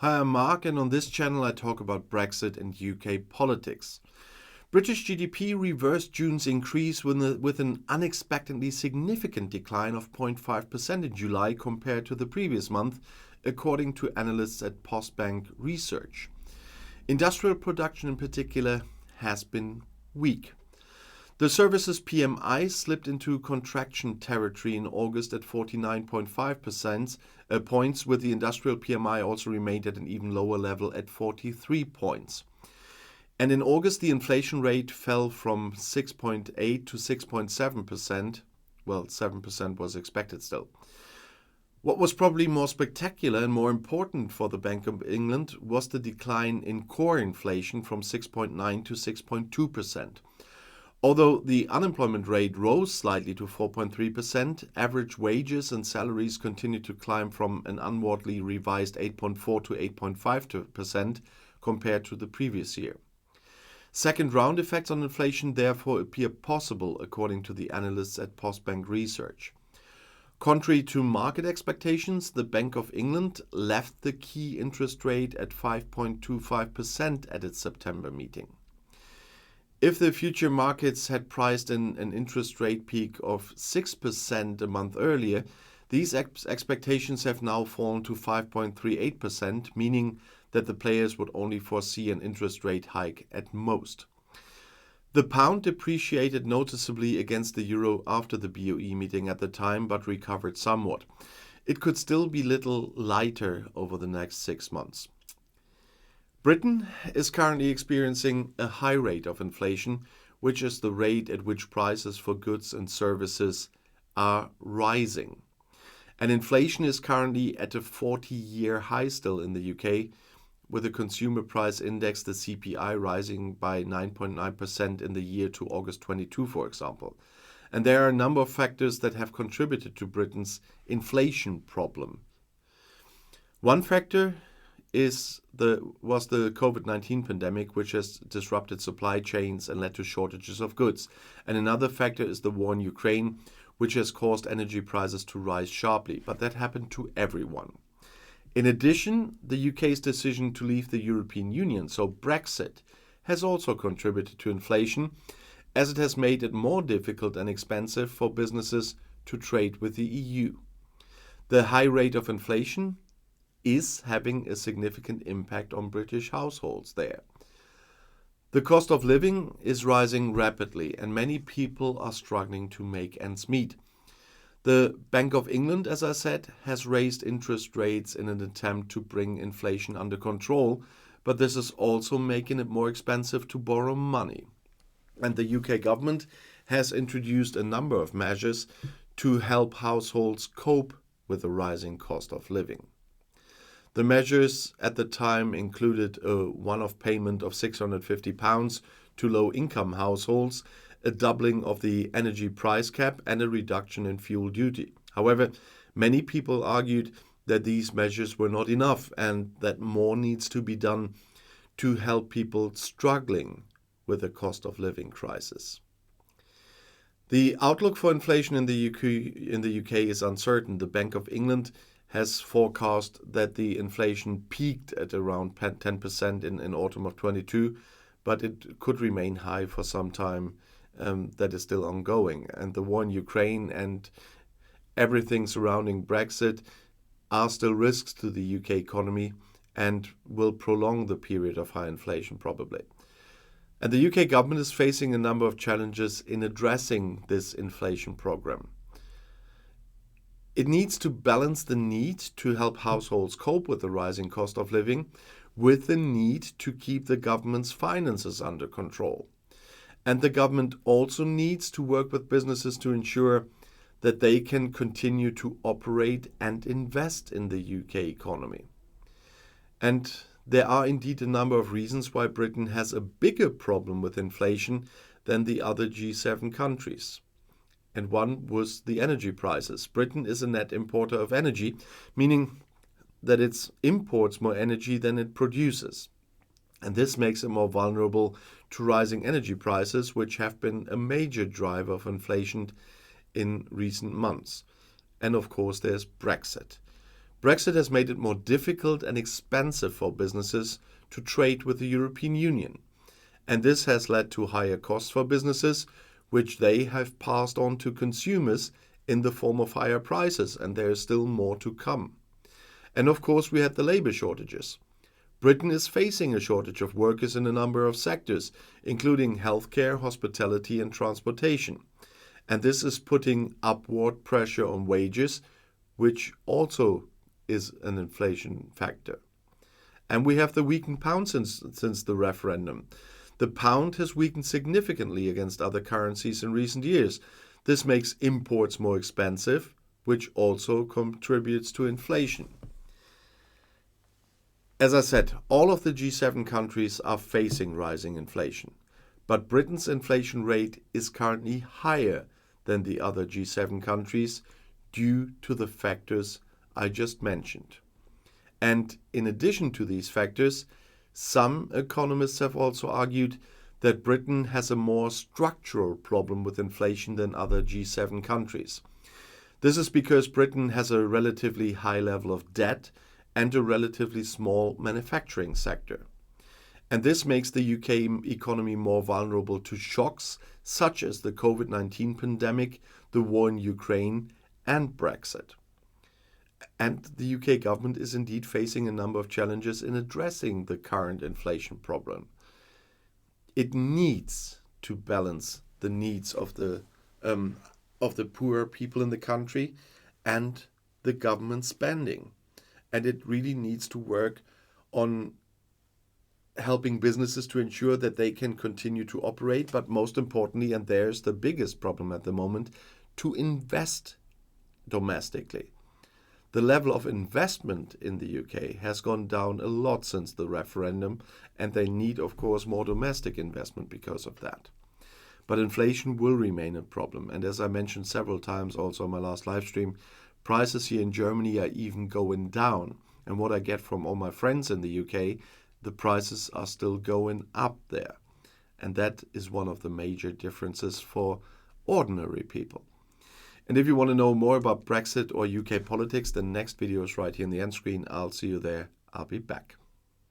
Hi, I'm Marc, and on this channel I talk about Brexit and UK politics. British GDP reversed June's increase with an unexpectedly significant decline of 0.5% in July compared to the previous month, according to analysts at Postbank Research. Industrial production in particular has been weak. The services PMI slipped into contraction territory in August at 49.5% points, with the industrial PMI also remained at an even lower level at 43 points. And in August, the inflation rate fell from 6.8 to 6.7%. Well, 7% was expected still. What was probably more spectacular and more important for the Bank of England was the decline in core inflation from 6.9 to 6.2%. Although the unemployment rate rose slightly to 4.3%, average wages and salaries continued to climb from an unwardly revised 8.4 to 8.5% compared to the previous year. Second round effects on inflation therefore appear possible, according to the analysts at Postbank Research. Contrary to market expectations, the Bank of England left the key interest rate at 5.25% at its September meeting. If the future markets had priced in an interest rate peak of 6% a month earlier, these expectations have now fallen to 5.38%, meaning that the players would only foresee an interest rate hike at most. The pound depreciated noticeably against the euro after the BOE meeting at the time, but recovered somewhat. It could still be little lighter over the next 6 months. Britain is currently experiencing a high rate of inflation, which is the rate at which prices for goods and services are rising. And inflation is currently at a 40-year high still in the UK, with the consumer price index, the CPI, rising by 9.9% in the year to August 22, for example. And there are a number of factors that have contributed to Britain's inflation problem. One factor was the COVID-19 pandemic, which has disrupted supply chains and led to shortages of goods. And another factor is the war in Ukraine, which has caused energy prices to rise sharply. But that happened to everyone. In addition, the UK's decision to leave the European Union, so Brexit, has also contributed to inflation, as it has made it more difficult and expensive for businesses to trade with the EU. The high rate of inflation is having a significant impact on British households there. The cost of living is rising rapidly, and many people are struggling to make ends meet. The Bank of England, as I said, has raised interest rates in an attempt to bring inflation under control, but this is also making it more expensive to borrow money. And the UK government has introduced a number of measures to help households cope with the rising cost of living. The measures at the time included a one-off payment of £650 to low-income households, a doubling of the energy price cap, and a reduction in fuel duty. However, many people argued that these measures were not enough and that more needs to be done to help people struggling with the cost of living crisis. The outlook for inflation in the UK is uncertain. The Bank of England has forecast that the inflation peaked at around 10% in autumn of 22, but it could remain high for some time. That is still ongoing. And the war in Ukraine and everything surrounding Brexit are still risks to the UK economy and will prolong the period of high inflation probably. And the UK government is facing a number of challenges in addressing this inflation program. It needs to balance the need to help households cope with the rising cost of living with the need to keep the government's finances under control. And the government also needs to work with businesses to ensure that they can continue to operate and invest in the UK economy. And there are indeed a number of reasons why Britain has a bigger problem with inflation than the other G7 countries. And one was the energy prices. Britain is a net importer of energy, meaning that it imports more energy than it produces. And this makes it more vulnerable to rising energy prices, which have been a major driver of inflation in recent months. And of course, there's Brexit. Brexit has made it more difficult and expensive for businesses to trade with the European Union. And this has led to higher costs for businesses, which they have passed on to consumers in the form of higher prices, and there is still more to come. And of course, we had the labor shortages. Britain is facing a shortage of workers in a number of sectors, including healthcare, hospitality, and transportation. And this is putting upward pressure on wages, which also is an inflation factor. And we have the weakened pound since the referendum. The pound has weakened significantly against other currencies in recent years. This makes imports more expensive, which also contributes to inflation. As I said, all of the G7 countries are facing rising inflation, but Britain's inflation rate is currently higher than the other G7 countries due to the factors I just mentioned. And in addition to these factors, some economists have also argued that Britain has a more structural problem with inflation than other G7 countries. This is because Britain has a relatively high level of debt and a relatively small manufacturing sector. And this makes the UK economy more vulnerable to shocks such as the COVID-19 pandemic, the war in Ukraine, and Brexit. And the UK government is indeed facing a number of challenges in addressing the current inflation problem. It needs to balance the needs of the poor people in the country and the government spending. And it really needs to work on helping businesses to ensure that they can continue to operate, but most importantly, and there's the biggest problem at the moment, to invest domestically. The level of investment in the UK has gone down a lot since the referendum, and they need, of course, more domestic investment because of that. But inflation will remain a problem, and as I mentioned several times also on my last live stream, prices here in Germany are even going down. And what I get from all my friends in the UK, the prices are still going up there. And that is one of the major differences for ordinary people. And if you want to know more about Brexit or UK politics, the next video is right here in the end screen. I'll see you there. I'll be back.